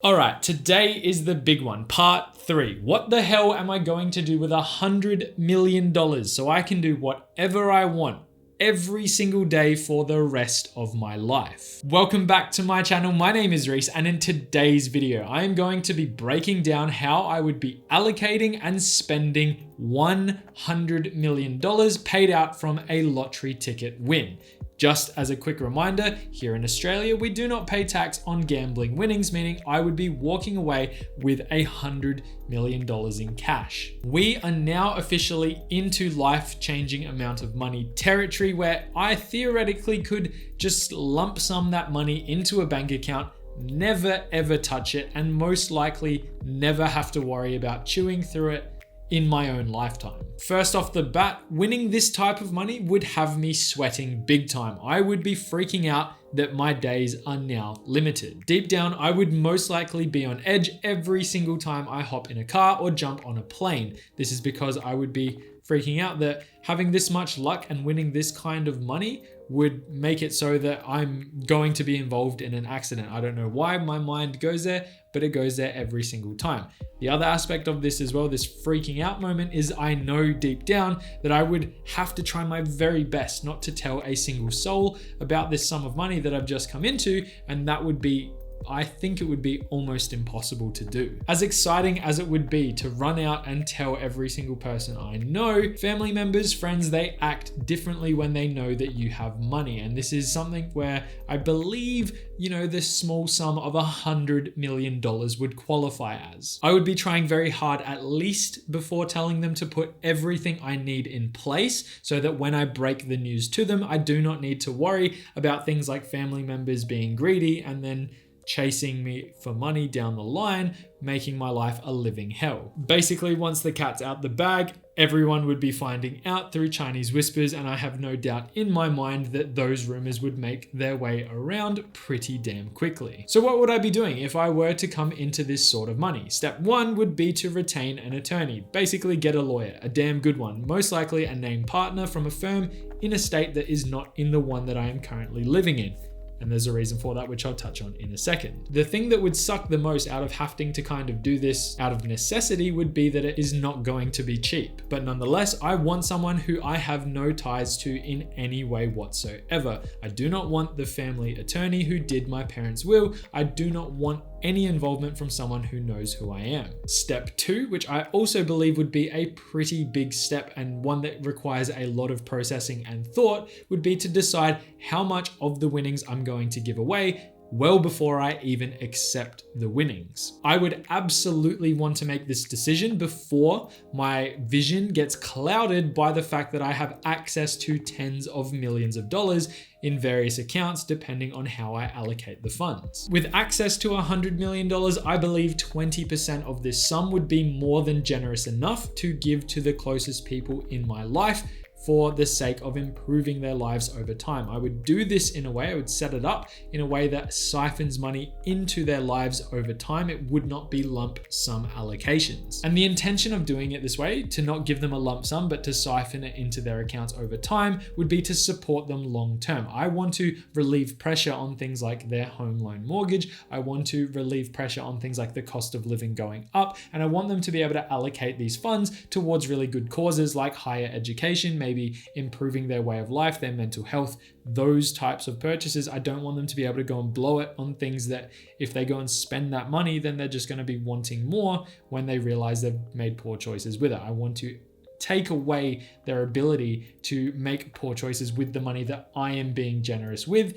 All right, today is the big one, part 3. What the hell am I going to do with $100 million so I can do whatever I want every single day for the rest of my life? Welcome back to my channel. My name is Reese, and in today's video, I am going to be breaking down how I would be allocating and spending $100 million paid out from a lottery ticket win. Just as a quick reminder, here in Australia, we do not pay tax on gambling winnings, meaning I would be walking away with $100 million in cash. We are now officially into life-changing amount of money territory where I theoretically could just lump sum that money into a bank account, never ever touch it, and most likely never have to worry about chewing through it in my own lifetime. First off the bat, winning this type of money would have me sweating big time. I would be freaking out that my days are now limited. Deep down, I would most likely be on edge every single time I hop in a car or jump on a plane. This is because I would be freaking out that having this much luck and winning this kind of money would make it so that I'm going to be involved in an accident. I don't know why my mind goes there, but it goes there every single time. The other aspect of this as well, this freaking out moment, is I know deep down that I would have to try my very best not to tell a single soul about this sum of money that I've just come into, and that would be, I think it would be almost impossible to do. As exciting as it would be to run out and tell every single person I know, family members, friends, they act differently when they know that you have money. And this is something where I believe, the small sum of $100 million would qualify as. I would be trying very hard, at least before telling them, to put everything I need in place so that when I break the news to them, I do not need to worry about things like family members being greedy and then chasing me for money down the line, making my life a living hell. Basically, once the cat's out the bag, everyone would be finding out through Chinese whispers, and I have no doubt in my mind that those rumors would make their way around pretty damn quickly. So what would I be doing if I were to come into this sort of money? Step 1 would be to retain an attorney. Basically get a lawyer, a damn good one, most likely a named partner from a firm in a state that is not in the one that I am currently living in. And there's a reason for that, which I'll touch on in a second. The thing that would suck the most out of having to kind of do this out of necessity would be that it is not going to be cheap. But nonetheless, I want someone who I have no ties to in any way whatsoever. I do not want the family attorney who did my parents' will. I do not want any involvement from someone who knows who I am. Step 2, which I also believe would be a pretty big step and one that requires a lot of processing and thought, would be to decide how much of the winnings I'm going to give away well before I even accept the winnings. I would absolutely want to make this decision before my vision gets clouded by the fact that I have access to tens of millions of dollars in various accounts depending on how I allocate the funds. With access to $100 million, I believe 20% of this sum would be more than generous enough to give to the closest people in my life for the sake of improving their lives over time. I would do this in a way, I would set it up in a way that siphons money into their lives over time. It would not be lump sum allocations. And the intention of doing it this way, to not give them a lump sum, but to siphon it into their accounts over time, would be to support them long term. I want to relieve pressure on things like their home loan mortgage. I want to relieve pressure on things like the cost of living going up. And I want them to be able to allocate these funds towards really good causes like higher education, maybe improving their way of life, their mental health, those types of purchases. I don't want them to be able to go and blow it on things that if they go and spend that money, then they're just going to be wanting more when they realize they've made poor choices with it. I want to take away their ability to make poor choices with the money that I am being generous with.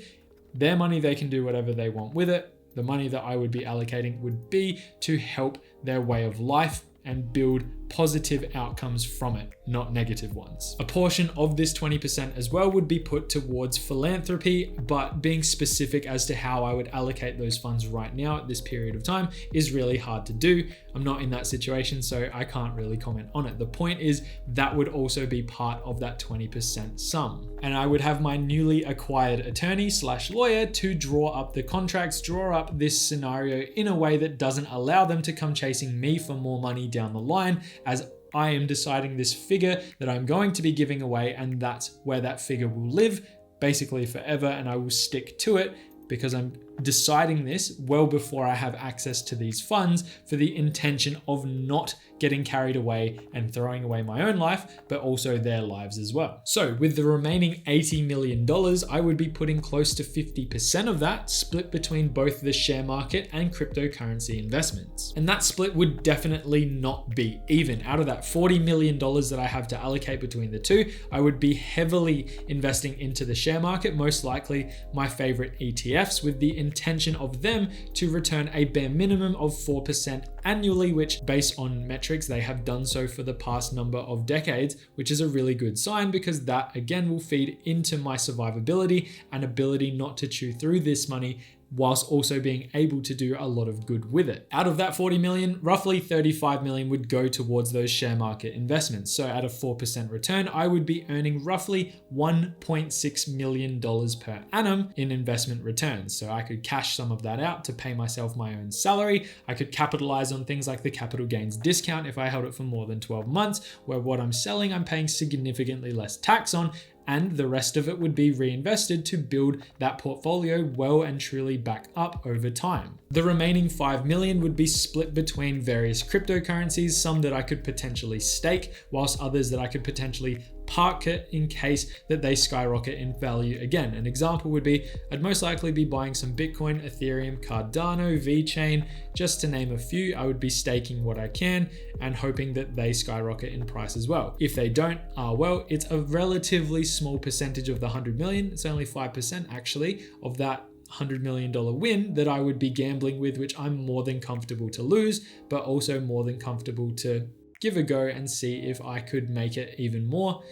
Their money, they can do whatever they want with it. The money that I would be allocating would be to help their way of life and build positive outcomes from it, not negative ones. A portion of this 20% as well would be put towards philanthropy, but being specific as to how I would allocate those funds right now at this period of time is really hard to do. I'm not in that situation, so I can't really comment on it. The point is that would also be part of that 20% sum. And I would have my newly acquired attorney / lawyer to draw up the contracts, draw up this scenario in a way that doesn't allow them to come chasing me for more money down the line, as I am deciding this figure that I'm going to be giving away, and that's where that figure will live basically forever, and I will stick to it because I'm deciding this well before I have access to these funds for the intention of not getting carried away and throwing away my own life, but also their lives as well. So with the remaining $80 million, I would be putting close to 50% of that split between both the share market and cryptocurrency investments. And that split would definitely not be even. Out of that $40 million that I have to allocate between the two, I would be heavily investing into the share market, most likely my favorite ETFs, with the intention of them to return a bare minimum of 4% annually, which based on metrics, they have done so for the past number of decades, which is a really good sign because that again will feed into my survivability and ability not to chew through this money whilst also being able to do a lot of good with it. Out of that 40 million, roughly 35 million would go towards those share market investments. So at a 4% return, I would be earning roughly $1.6 million per annum in investment returns. So I could cash some of that out to pay myself my own salary. I could capitalize on things like the capital gains discount if I held it for more than 12 months, where what I'm selling, I'm paying significantly less tax on, and the rest of it would be reinvested to build that portfolio well and truly back up over time. The remaining 5 million would be split between various cryptocurrencies, some that I could potentially stake, whilst others that I could potentially park it in case that they skyrocket in value again. An example would be, I'd most likely be buying some Bitcoin, Ethereum, Cardano, VeChain, just to name a few. I would be staking what I can and hoping that they skyrocket in price as well. If they don't, well, it's a relatively small percentage of the 100 million. It's only 5% actually of that $100 million win that I would be gambling with, which I'm more than comfortable to lose, but also more than comfortable to give a go and see if I could make it even more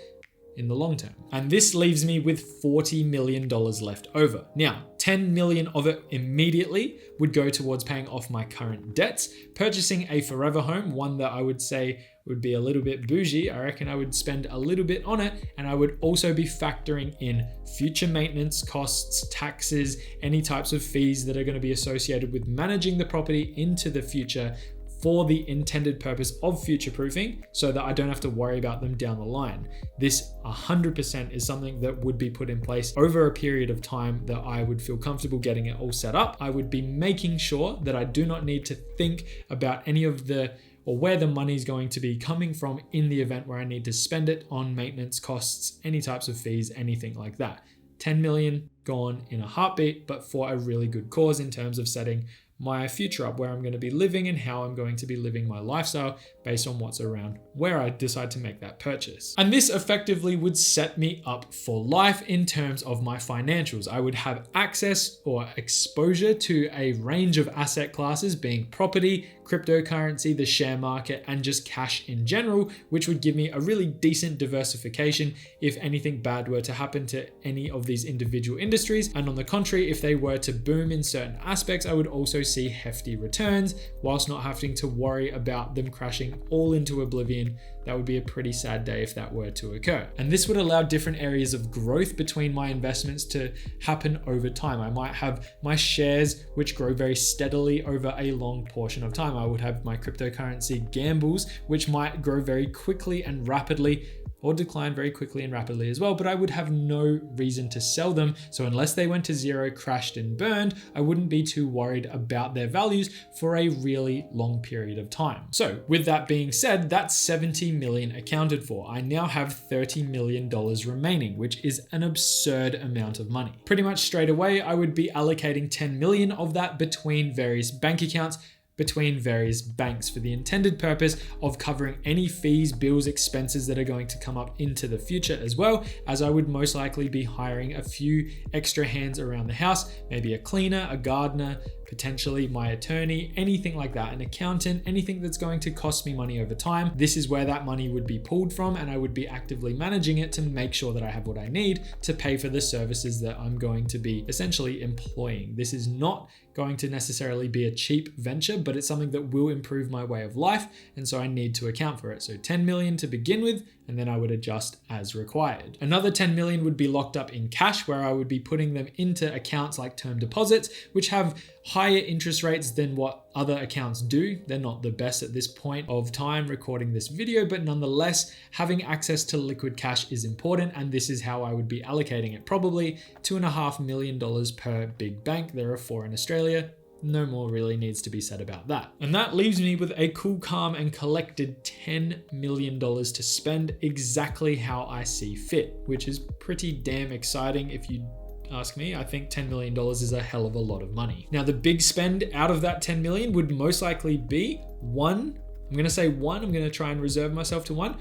in the long term. And this leaves me with $40 million left over. Now, 10 million of it immediately would go towards paying off my current debts, purchasing a forever home, one that I would say would be a little bit bougie. I reckon I would spend a little bit on it, and I would also be factoring in future maintenance costs, taxes, any types of fees that are going to be associated with managing the property into the future for the intended purpose of future-proofing so that I don't have to worry about them down the line. This 100% is something that would be put in place over a period of time that I would feel comfortable getting it all set up. I would be making sure that I do not need to think about any of the or where the money is going to be coming from in the event where I need to spend it on maintenance costs, any types of fees, anything like that. 10 million gone in a heartbeat, but for a really good cause in terms of setting my future up, where I'm going to be living and how I'm going to be living my lifestyle based on what's around where I decide to make that purchase. And this effectively would set me up for life in terms of my financials. I would have access or exposure to a range of asset classes, being property, cryptocurrency, the share market, and just cash in general, which would give me a really decent diversification if anything bad were to happen to any of these individual industries. And on the contrary, if they were to boom in certain aspects, I would also see hefty returns whilst not having to worry about them crashing all into oblivion. That would be a pretty sad day if that were to occur. And this would allow different areas of growth between my investments to happen over time. I might have my shares, which grow very steadily over a long portion of time. I would have my cryptocurrency gambles, which might grow very quickly and rapidly, or decline very quickly and rapidly as well, but I would have no reason to sell them. So unless they went to zero, crashed and burned, I wouldn't be too worried about their values for a really long period of time. So with that being said, that's 70 million accounted for. I now have $30 million remaining, which is an absurd amount of money. Pretty much straight away, I would be allocating 10 million of that between various bank accounts, between various banks for the intended purpose of covering any fees, bills, expenses that are going to come up into the future, as well as I would most likely be hiring a few extra hands around the house, maybe a cleaner, a gardener, potentially my attorney, anything like that, an accountant, anything that's going to cost me money over time. This is where that money would be pulled from, and I would be actively managing it to make sure that I have what I need to pay for the services that I'm going to be essentially employing. This is not going to necessarily be a cheap venture, but it's something that will improve my way of life, and so I need to account for it. So 10 million to begin with, and then I would adjust as required. Another 10 million would be locked up in cash, where I would be putting them into accounts like term deposits, which have high higher interest rates than what other accounts do. They're not the best at this point of time recording this video, but nonetheless, having access to liquid cash is important, and this is how I would be allocating it. Probably $2.5 million per big bank. There are 4 in Australia. No more really needs to be said about that. And that leaves me with a cool, calm, and collected $10 million to spend exactly how I see fit, which is pretty damn exciting if you ask me. I think $10 million is a hell of a lot of money. Now, the big spend out of that 10 million would most likely be I'm going to try and reserve myself to one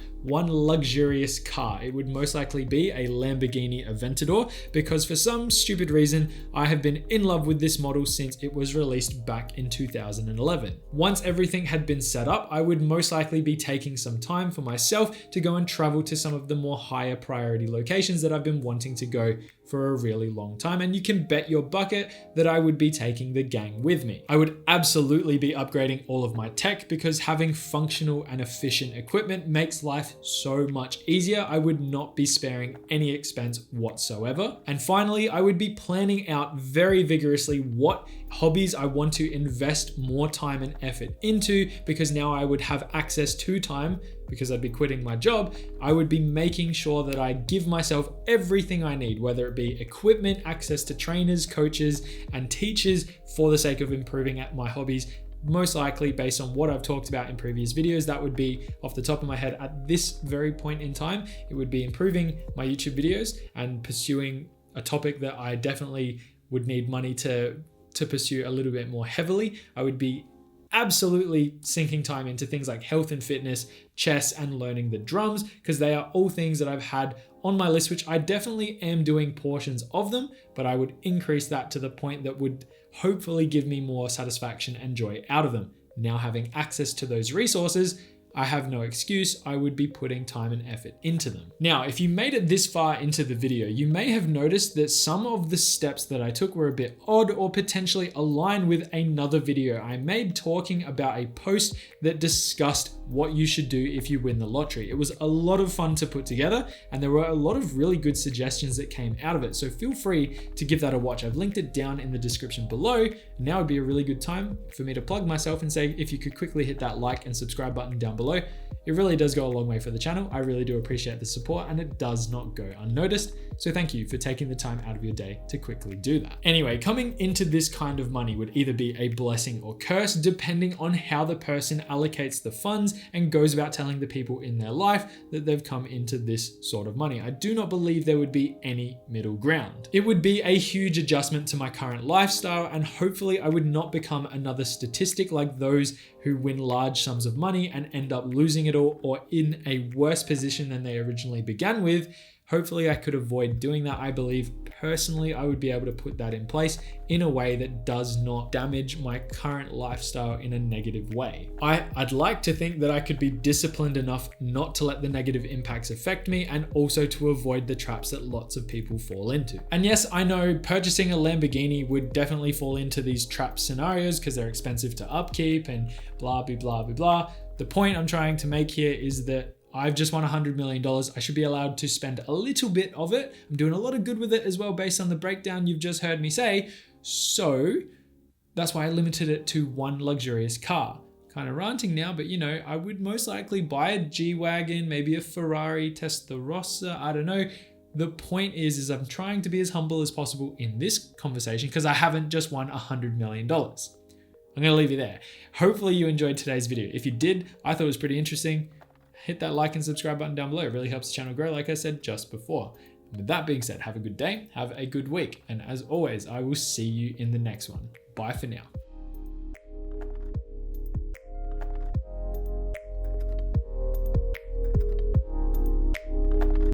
luxurious car. It would most likely be a Lamborghini Aventador, because for some stupid reason, I have been in love with this model since it was released back in 2011. Once everything had been set up, I would most likely be taking some time for myself to go and travel to some of the more higher priority locations that I've been wanting to go for a really long time. And you can bet your bucket that I would be taking the gang with me. I would absolutely be upgrading all of my tech, because having functional and efficient equipment makes life so much easier. I would not be sparing any expense whatsoever. And finally, I would be planning out very vigorously what hobbies I want to invest more time and effort into, because now I would have access to time, because I'd be quitting my job. I would be making sure that I give myself everything I need, whether it be equipment, access to trainers, coaches, and teachers for the sake of improving at my hobbies. Most likely, based on what I've talked about in previous videos, that would be off the top of my head at this very point in time. It would be improving my YouTube videos and pursuing a topic that I definitely would need money to pursue a little bit more heavily. I would be absolutely sinking time into things like health and fitness, chess, and learning the drums, because they are all things that I've had on my list, which I definitely am doing portions of them, but I would increase that to the point that would hopefully give me more satisfaction and joy out of them. Now, having access to those resources, I have no excuse. I would be putting time and effort into them. Now, if you made it this far into the video, you may have noticed that some of the steps that I took were a bit odd or potentially align with another video I made talking about a post that discussed what you should do if you win the lottery. It was a lot of fun to put together, and there were a lot of really good suggestions that came out of it. So feel free to give that a watch. I've linked it down in the description below. Now would be a really good time for me to plug myself and say, if you could quickly hit that like and subscribe button down below. It really does go a long way for the channel. I really do appreciate the support, and it does not go unnoticed. So thank you for taking the time out of your day to quickly do that. Anyway, coming into this kind of money would either be a blessing or curse, depending on how the person allocates the funds and goes about telling the people in their life that they've come into this sort of money. I do not believe there would be any middle ground. It would be a huge adjustment to my current lifestyle, and hopefully I would not become another statistic like those who win large sums of money and end up losing it all, or in a worse position than they originally began with. Hopefully I could avoid doing that. I believe personally I would be able to put that in place in a way that does not damage my current lifestyle in a negative way. I'd like to think that I could be disciplined enough not to let the negative impacts affect me, and also to avoid the traps that lots of people fall into. And yes, I know purchasing a Lamborghini would definitely fall into these trap scenarios because they're expensive to upkeep and blah, blah, blah, blah, blah. The point I'm trying to make here is that I've just won $100 million. I should be allowed to spend a little bit of it. I'm doing a lot of good with it as well, based on the breakdown you've just heard me say. So that's why I limited it to one luxurious car. Kind of ranting now, but you know, I would most likely buy a G-Wagon, maybe a Ferrari Testarossa, I don't know. The point is I'm trying to be as humble as possible in this conversation, because I haven't just won $100 million. I'm going to leave you there. Hopefully you enjoyed today's video. If you did, I thought it was pretty interesting. Hit that like and subscribe button down below. It really helps the channel grow, like I said just before. With that being said, have a good day, have a good week, and as always, I will see you in the next one. Bye for now.